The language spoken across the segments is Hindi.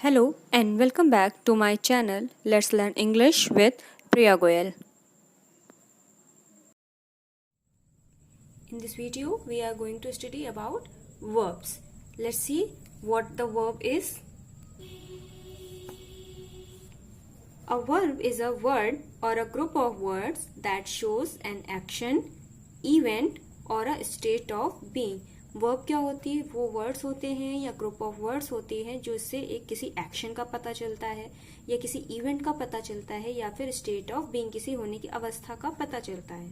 Hello and welcome back to my channel Let's Learn English with Priya Goyal. In this video we are going to study about verbs. Let's see what the verb is. A verb is a word or a group of words that shows an action, event or a state of being. Verb क्या होती है? वो वर्ड्स होते हैं या ग्रुप ऑफ वर्ड्स होती हैं जो इससे एक किसी एक्शन का पता चलता है या किसी इवेंट का पता चलता है या फिर स्टेट ऑफ बीइंग किसी होने की अवस्था का पता चलता है.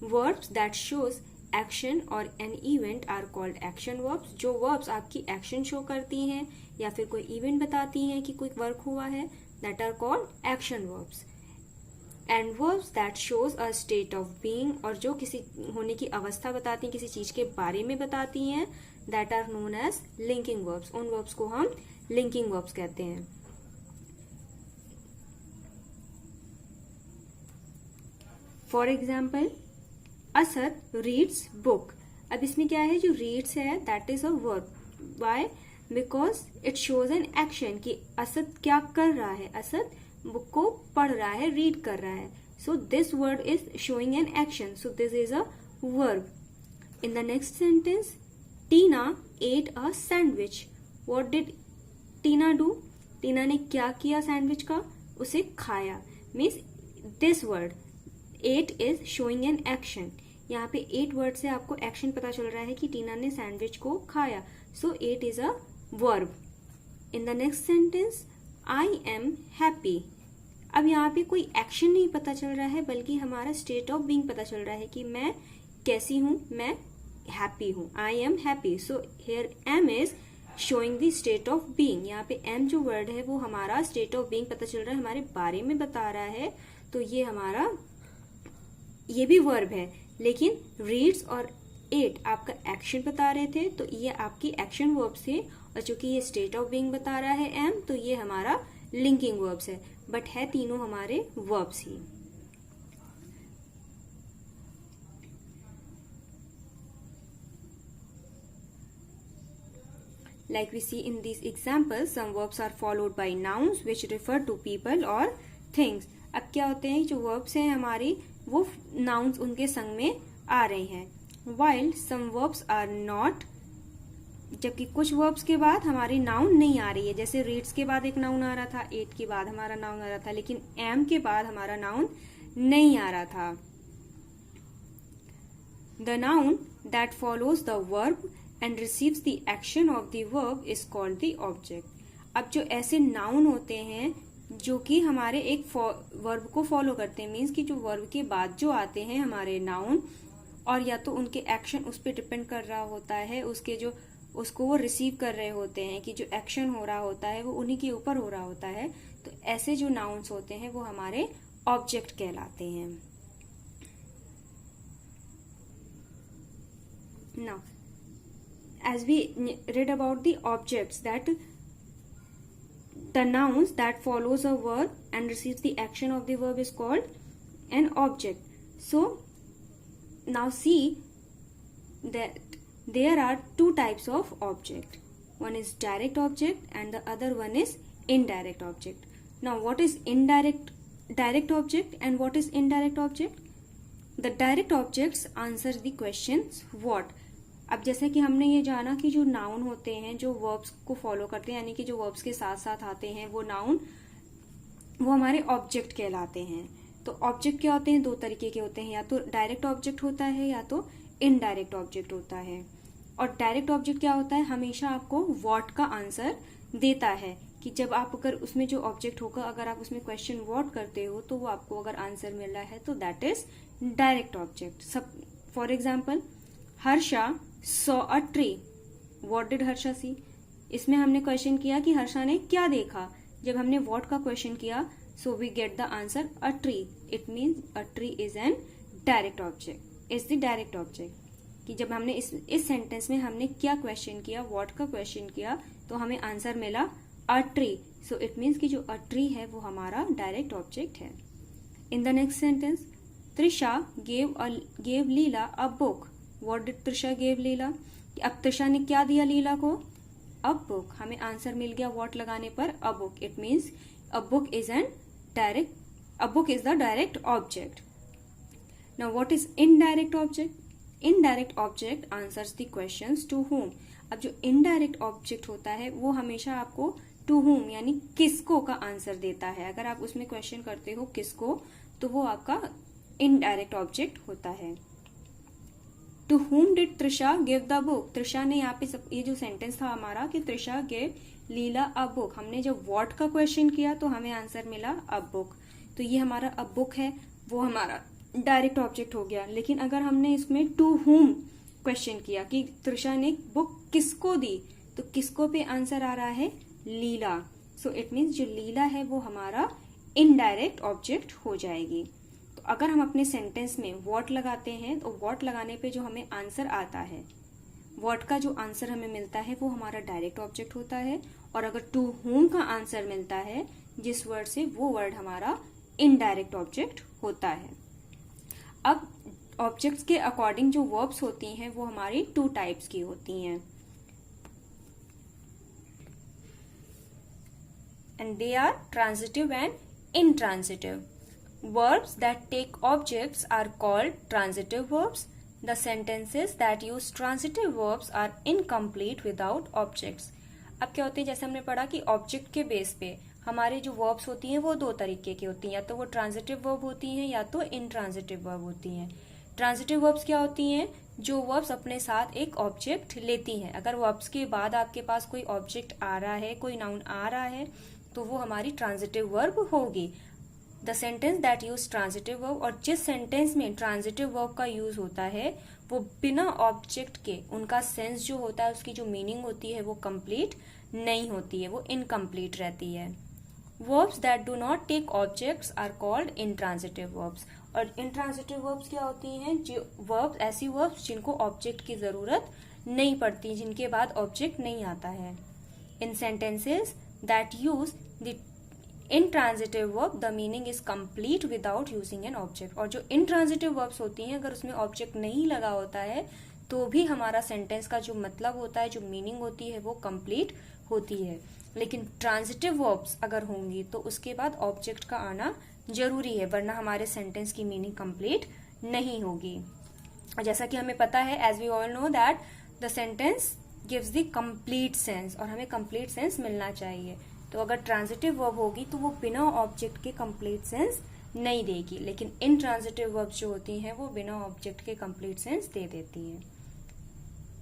वर्ब्स दैट शोज एक्शन और an event are called action verbs. जो वर्ब्स आपकी एक्शन शो करती हैं या फिर कोई इवेंट बताती हैं कि कोई वर्क हुआ है, that are called action verbs. And verbs that shows a state of being, और जो किसी होने की अवस्था बताती हैं, किसी चीज के बारे में बताती हैं, that are known as linking verbs. उन वर्ब्स को हम लिंकिंग वर्ब्स कहते हैं. For example, Asad reads book. अब इसमें क्या है? जो रीड्स है that is a verb. Why? Because it shows an action कि असद क्या कर रहा है. असद बुक को पढ़ रहा है, रीड कर रहा है. So this word is showing an action. So this is a verb. In the next sentence, Tina ate a sandwich. What did Tina do? Tina ने क्या किया सैंडविच का? उसे खाया. Means this word ate is showing an action. यहाँ पे एट वर्ड से आपको एक्शन पता चल रहा है कि टीना ने सैंडविच को खाया. So ate is a verb. In the next sentence, I am happy. अब यहाँ पे कोई एक्शन नहीं पता चल रहा है बल्कि हमारा स्टेट ऑफ बीइंग पता चल रहा है कि मैं कैसी हूं, मैं हैप्पी हूं. I am happy. So here am is showing the state of being. यहाँ पे एम जो वर्ड है वो हमारा स्टेट ऑफ बीइंग पता चल रहा है, हमारे बारे में बता रहा है. तो ये हमारा ये भी वर्ब है, लेकिन रीड्स और एट आपका एक्शन बता रहे थे, तो ये आपकी एक्शन वर्ब्स थे. और चूंकि ये स्टेट ऑफ बीइंग बता रहा है एम, तो ये हमारा लिंकिंग वर्ब्स है. बट है तीनों हमारे verbs he. Like we see in these examples, some verbs are followed by nouns which refer to people or things. अब क्या होते हैं? जो verbs हैं हमारी, वो nouns उनके संग में आ रहे हैं. While some verbs are not, जबकि कुछ वर्ब्स के बाद हमारी नाउन नहीं आ रही है. जैसे रीड्स के बाद एक नाउन आ रहा था, एट के बाद हमारा नाउन आ रहा था, लेकिन एम के बाद हमारा नाउन नहीं आ रहा था. The noun that follows the verb and receives the action of the verb is called the object. अब जो ऐसे नाउन होते हैं जो कि हमारे एक वर्ब को फॉलो करते हैं, मीन्स कि जो वर्ब के बाद जो आते हैं हमारे नाउन, और या तो उनके एक्शन उस पर डिपेंड कर रहा होता है, उसके जो उसको वो रिसीव कर रहे होते हैं, कि जो एक्शन हो रहा होता है वो उन्हीं के ऊपर हो रहा होता है. तो ऐसे जो नाउन्स होते हैं वो हमारे ऑब्जेक्ट कहलाते हैं. Now as we read about the objects, that the nouns that follows a verb and receives the action of the verb is called an object. So now see that there are two types of object. One is direct object and the other one is indirect object. Now what is direct object and what is indirect object? The direct objects answer the questions what. अब जैसे कि हमने ये जाना कि जो नाउन होते हैं जो वर्ब्स को फॉलो करते हैं, यानी कि जो वर्ब्स के साथ साथ आते हैं वो नाउन, वो हमारे ऑब्जेक्ट कहलाते हैं. तो ऑब्जेक्ट क्या होते हैं? दो तरीके के होते हैं, या तो डायरेक्ट ऑब्जेक्ट होता है या तो इनडायरेक्ट ऑब्जेक्ट होता है. और डायरेक्ट ऑब्जेक्ट क्या होता है? हमेशा आपको व्हाट का आंसर देता है, कि जब आप अगर उसमें जो ऑब्जेक्ट होगा, अगर आप उसमें क्वेश्चन व्हाट करते हो तो वो आपको अगर आंसर मिल रहा है तो दैट इज डायरेक्ट ऑब्जेक्ट. सब for example, Harsha saw a tree. What did Harsha see? इसमें हमने क्वेश्चन किया कि हर्षा ने क्या देखा. जब हमने व्हाट का क्वेश्चन किया, so we get the answer a tree. It means a tree is an direct object, is the direct object. कि जब हमने इस सेंटेंस में हमने क्या क्वेश्चन किया, व्हाट का क्वेश्चन किया, तो हमें आंसर मिला a tree. So it means कि जो अ ट्री है वो हमारा डायरेक्ट ऑब्जेक्ट है. In the next sentence, Trisha gave Leela a book. What did Trisha gave Leela? अब त्रिशा ने क्या दिया लीला को? अ बुक, हमें आंसर मिल गया व्हाट लगाने पर, a book. It means a book is the direct object. Now what is indirect object? Indirect object answers the questions to whom. अब जो इनडायरेक्ट ऑब्जेक्ट होता है वो हमेशा आपको टू whom यानी किसको का आंसर देता है. अगर आप उसमें क्वेश्चन करते हो किसको, तो वो आपका इनडायरेक्ट ऑब्जेक्ट होता है. To whom did Trisha give the book? Trisha ने यहाँ पे ये जो सेंटेंस था हमारा कि Trisha give Leela a book, हमने जब व्हाट का क्वेश्चन किया तो हमें आंसर मिला अ बुक. तो ये हमारा अ बुक है, वो हमारा डायरेक्ट ऑब्जेक्ट हो गया. लेकिन अगर हमने इसमें टू whom क्वेश्चन किया कि त्रिशा ने बुक किसको दी, तो किसको पे आंसर आ रहा है? लीला. सो इट मीन्स जो लीला है वो हमारा इनडायरेक्ट ऑब्जेक्ट हो जाएगी. तो अगर हम अपने सेंटेंस में व्हाट लगाते हैं तो व्हाट लगाने पे जो हमें आंसर आता है, व्हाट का जो आंसर हमें मिलता है वो हमारा डायरेक्ट ऑब्जेक्ट होता है. और अगर टू whom का आंसर मिलता है जिस वर्ड से, वो वर्ड हमारा इनडायरेक्ट ऑब्जेक्ट होता है. अब ऑब्जेक्ट्स के अकॉर्डिंग जो वर्ब्स होती हैं वो हमारी टू टाइप्स की होती हैं, and they are transitive and intransitive. Verbs that take objects are called transitive verbs. The sentences that use transitive verbs are incomplete without objects. अब क्या होती है, जैसे हमने पढ़ा कि ऑब्जेक्ट के बेस पे हमारे जो वर्ब्स होती हैं वो दो तरीके की होती हैं, या तो वो ट्रांजिटिव वर्ब होती हैं या तो इनट्रांजिटिव वर्ब होती हैं. ट्रांजिटिव वर्ब्स क्या होती हैं? जो वर्ब्स अपने साथ एक ऑब्जेक्ट लेती हैं. अगर वर्ब्स के बाद आपके पास कोई ऑब्जेक्ट आ रहा है, कोई नाउन आ रहा है, तो वो हमारी ट्रांजिटिव वर्ब होगी. The sentence that use transitive verb, और जिस सेंटेंस में ट्रांजिटिव वर्ब का यूज होता है वो बिना ऑब्जेक्ट के, उनका सेंस जो होता है, उसकी जो मीनिंग होती है वो कंप्लीट नहीं होती है, वो इनकम्प्लीट रहती है. Verbs that do not take objects are called intransitive verbs. और इंट्रांजिटिव वर्ब्स क्या होती हैं? जो वर्ब्स, ऐसी वर्ब्स जिनको ऑब्जेक्ट की जरूरत नहीं पड़ती, जिनके बाद ऑब्जेक्ट नहीं आता है. इन sentences that use the intransitive verb the meaning is complete without using an object. और जो intransitive verbs होती हैं, अगर उसमें ऑब्जेक्ट नहीं लगा होता है तो भी हमारा सेंटेंस का जो मतलब होता है, जो मीनिंग होती है, वो कंप्लीट होती है. लेकिन ट्रांजिटिव वर्ब्स अगर होंगी तो उसके बाद ऑब्जेक्ट का आना जरूरी है, वरना हमारे सेंटेंस की मीनिंग कंप्लीट नहीं होगी. जैसा कि हमें पता है, as we all know that the sentence gives the complete sense, और हमें कंप्लीट सेंस मिलना चाहिए. तो अगर ट्रांजिटिव वर्ब होगी तो वो बिना ऑब्जेक्ट के कंप्लीट सेंस नहीं देगी, लेकिन इनट्रांजिटिव वर्ब्स जो होती हैं वो बिना ऑब्जेक्ट के कंप्लीट सेंस दे देती हैं.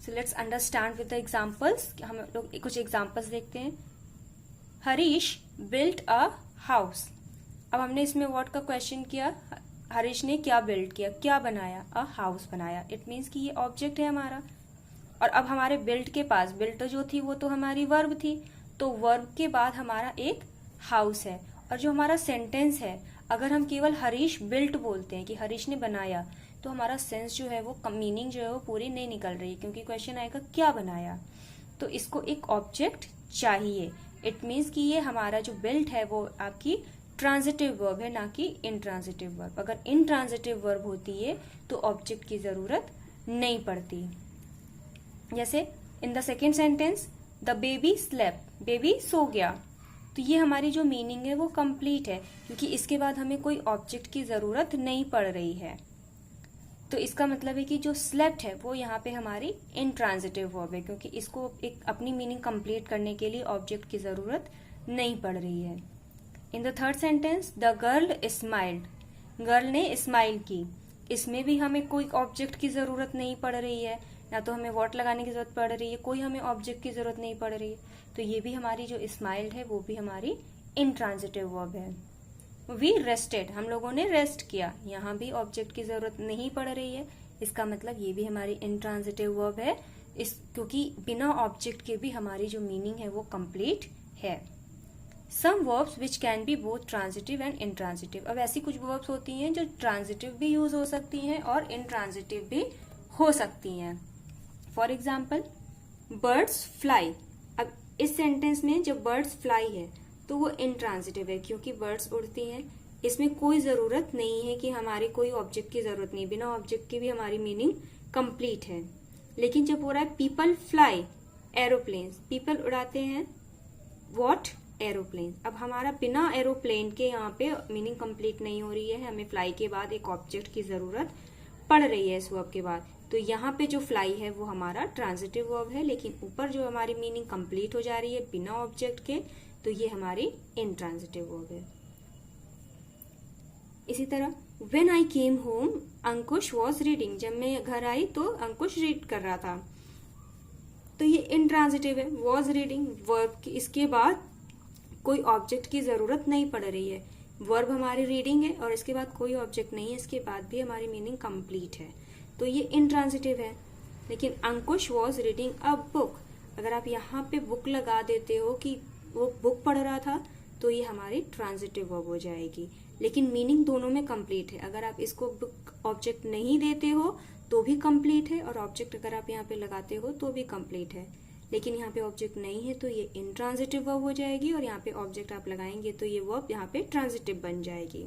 So let's understand with the examples. हम लोग कुछ एग्जांपल्स देखते हैं. Harish built a house. अब हमने इसमें व्हाट का क्वेश्चन किया, हरीश ने क्या बिल्ड किया, क्या बनाया? अ हाउस बनाया. इट मीन्स कि ये ऑब्जेक्ट है हमारा. और अब हमारे बिल्ट के पास, बिल्ट जो थी वो तो हमारी वर्ब थी, तो वर्ब के बाद हमारा एक हाउस है. और जो हमारा सेंटेंस है, अगर हम केवल हरीश बिल्ट बोलते हैं कि हरीश ने बनाया, तो हमारा सेंस जो है वो, मीनिंग जो है वो पूरी नहीं निकल रही, क्योंकि क्वेश्चन आएगा क्या बनाया. तो इसको एक ऑब्जेक्ट चाहिए. इट मीन्स कि ये हमारा जो बिल्ट है वो आपकी ट्रांजिटिव वर्ब है, ना कि इनट्रांजिटिव वर्ब. अगर इनट्रांजिटिव वर्ब होती है तो ऑब्जेक्ट की जरूरत नहीं पड़ती. जैसे in the second sentence, the baby slept, baby सो गया. तो ये हमारी जो मीनिंग है वो कंप्लीट है, क्योंकि इसके बाद हमें कोई ऑब्जेक्ट की जरूरत नहीं पड़ रही है. तो इसका मतलब है कि जो स्लेप्ट है वो यहाँ पे हमारी इनट्रांजिटिव वर्ब है, क्योंकि इसको एक अपनी मीनिंग कंप्लीट करने के लिए ऑब्जेक्ट की जरूरत नहीं पड़ रही है. In the third sentence, the girl smiled, girl ने स्माइल की. इसमें भी हमें कोई ऑब्जेक्ट की जरूरत नहीं पड़ रही है, ना तो हमें व्हाट लगाने की जरूरत पड़ रही है, कोई हमें ऑब्जेक्ट की जरूरत नहीं पड़ रही है. तो ये भी हमारी जो स्माइल्ड है वो भी हमारी इनट्रांजिटिव वर्ब है. वी रेस्टेड, हम लोगों ने रेस्ट किया. यहाँ भी ऑब्जेक्ट की जरूरत नहीं पड़ रही है, इसका मतलब ये भी हमारी इनट्रांजिटिव वर्ब है, क्योंकि बिना ऑब्जेक्ट के भी हमारी जो मीनिंग है वो कंप्लीट है. Some verbs which can be both transitive and intransitive. अब ऐसी कुछ वर्ब्स होती हैं जो ट्रांजिटिव भी यूज हो सकती हैं और इनट्रांजिटिव भी हो सकती हैं. For example, birds fly. अब इस सेंटेंस में जब बर्ड्स फ्लाई है तो वो इनट्रांजिटिव है, क्योंकि बर्ड्स उड़ती हैं. इसमें कोई जरूरत नहीं है कि हमारी कोई ऑब्जेक्ट की जरूरत नहीं, बिना ऑब्जेक्ट की भी हमारी मीनिंग कंप्लीट है. लेकिन जब हो रहा है पीपल फ्लाई, एरोप्लेन्स, पीपल उड़ाते हैं व्हाट, एरोप्लेन। अब हमारा बिना एरोप्लेन के यहाँ पे मीनिंग कंप्लीट नहीं हो रही है, हमें फ्लाई के बाद एक ऑब्जेक्ट की जरूरत पड़ रही है इस वर्ब के बाद। तो यहाँ पे जो फ्लाई है वो हमारा ट्रांजिटिव वर्ब है, लेकिन ऊपर जो हमारी मीनिंग कंप्लीट हो जा रही है बिना ऑब्जेक्ट के, तो ये हमारी इंट्रांजिटिव वर्ब है। इसी तरह when I came home Ankush was reading, जब मैं घर आई तो अंकुश रीड कर रहा था, तो ये इंट्रांजिटिव है, वॉज रीडिंग वर्ब की, इसके बाद कोई ऑब्जेक्ट की जरूरत नहीं पड़ रही है, वर्ब हमारी रीडिंग है और इसके बाद कोई ऑब्जेक्ट नहीं है, इसके बाद भी हमारी मीनिंग कंप्लीट है, तो ये इंट्रांजिटिव है। लेकिन अंकुश वॉज रीडिंग अ बुक, अगर आप यहाँ पे बुक लगा देते हो कि वो बुक पढ़ रहा था, तो ये हमारी ट्रांजिटिव वर्ब हो जाएगी, लेकिन मीनिंग दोनों में कंप्लीट है। अगर आप इसको बुक ऑब्जेक्ट नहीं देते हो तो भी कंप्लीट है, और ऑब्जेक्ट अगर आप यहाँ पे लगाते हो तो भी कंप्लीट है, लेकिन यहाँ पे ऑब्जेक्ट नहीं है तो ये इंट्रांजिटिव वर्ब हो जाएगी, और यहाँ पे ऑब्जेक्ट आप लगाएंगे तो ये वर्ब यहाँ पे ट्रांजिटिव बन जाएगी।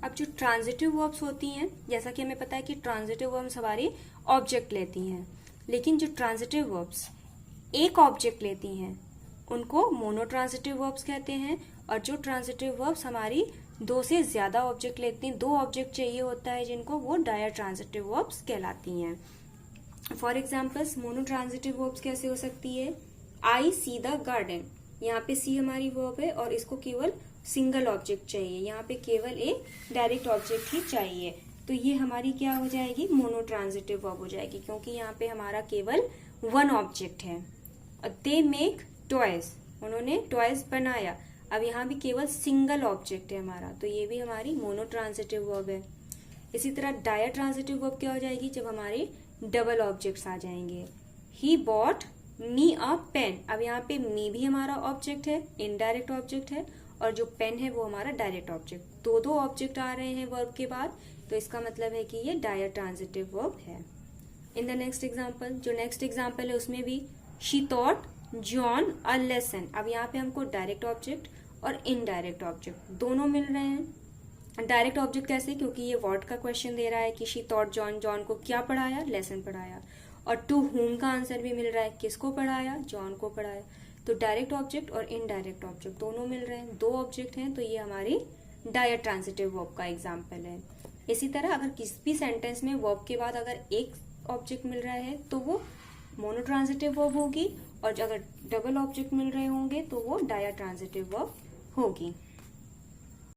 अब जो ट्रांजिटिव वर्ब्स होती हैं, जैसा कि हमें पता है कि ट्रांजिटिव वर्ब्स हमारी ऑब्जेक्ट लेती हैं, लेकिन जो ट्रांजिटिव वर्ब्स एक ऑब्जेक्ट लेती हैं उनको मोनोट्रांजिटिव वर्ब्स कहते हैं, और जो ट्रांजिटिव वर्ब्स हमारी दो से ज्यादा ऑब्जेक्ट लेती हैं, दो ऑब्जेक्ट चाहिए होता है जिनको, वो डायट्रांजिटिव वर्ब्स कहलाती हैं। फॉर एग्जाम्पल्स मोनोट्रांजिटिव वर्ब्स कैसे हो सकती है, आई सी द गार्डन, यहाँ पे सी हमारी वर्ब है और इसको केवल सिंगल ऑब्जेक्ट चाहिए, यहाँ पे केवल एक डायरेक्ट ऑब्जेक्ट ही चाहिए, तो ये हमारी क्या हो जाएगी, मोनोट्रांजिटिव वर्ब हो जाएगी, क्योंकि यहाँ पे हमारा केवल वन ऑब्जेक्ट है। दे मेक टॉयज, उन्होंने टॉयज बनाया, अब यहाँ भी केवल सिंगल ऑब्जेक्ट है हमारा, तो ये भी हमारी मोनोट्रांजिटिव वर्ब है। इसी तरह डायट्रांजिटिव वर्ब क्या हो जाएगी, जब हमारे डबल ऑब्जेक्ट्स आ जाएंगे। He bought me a pen, अब यहाँ पे मी भी हमारा ऑब्जेक्ट है, इनडायरेक्ट ऑब्जेक्ट है, और जो पेन है वो हमारा डायरेक्ट ऑब्जेक्ट, दो दो ऑब्जेक्ट आ रहे हैं वर्ब के बाद, तो इसका मतलब है कि ये डायट्रांजिटिव वर्ब है। इन द नेक्स्ट एग्जाम्पल, जो नेक्स्ट एग्जाम्पल है उसमें भी she thought John a lesson, अब यहाँ पे हमको डायरेक्ट ऑब्जेक्ट और इनडायरेक्ट ऑब्जेक्ट दोनों मिल रहे हैं। डायरेक्ट ऑब्जेक्ट कैसे, क्योंकि ये व्हाट का क्वेश्चन दे रहा है कि शी थॉट जॉन, जॉन को क्या पढ़ाया, लेसन पढ़ाया, और टू होम का आंसर भी मिल रहा है, किसको पढ़ाया, जॉन को पढ़ाया, तो डायरेक्ट ऑब्जेक्ट और इनडायरेक्ट ऑब्जेक्ट दोनों मिल रहे हैं, दो ऑब्जेक्ट हैं, तो ये हमारी डायट्रांजिटिव वर्ब का एग्जाम्पल है। इसी तरह अगर किसी भी सेंटेंस में वर्ब के बाद अगर एक ऑब्जेक्ट मिल रहा है तो वो मोनोट्रांजिटिव वर्ब होगी, और अगर डबल ऑब्जेक्ट मिल रहे होंगे तो वो डायट्रांजिटिव वर्ब होगी।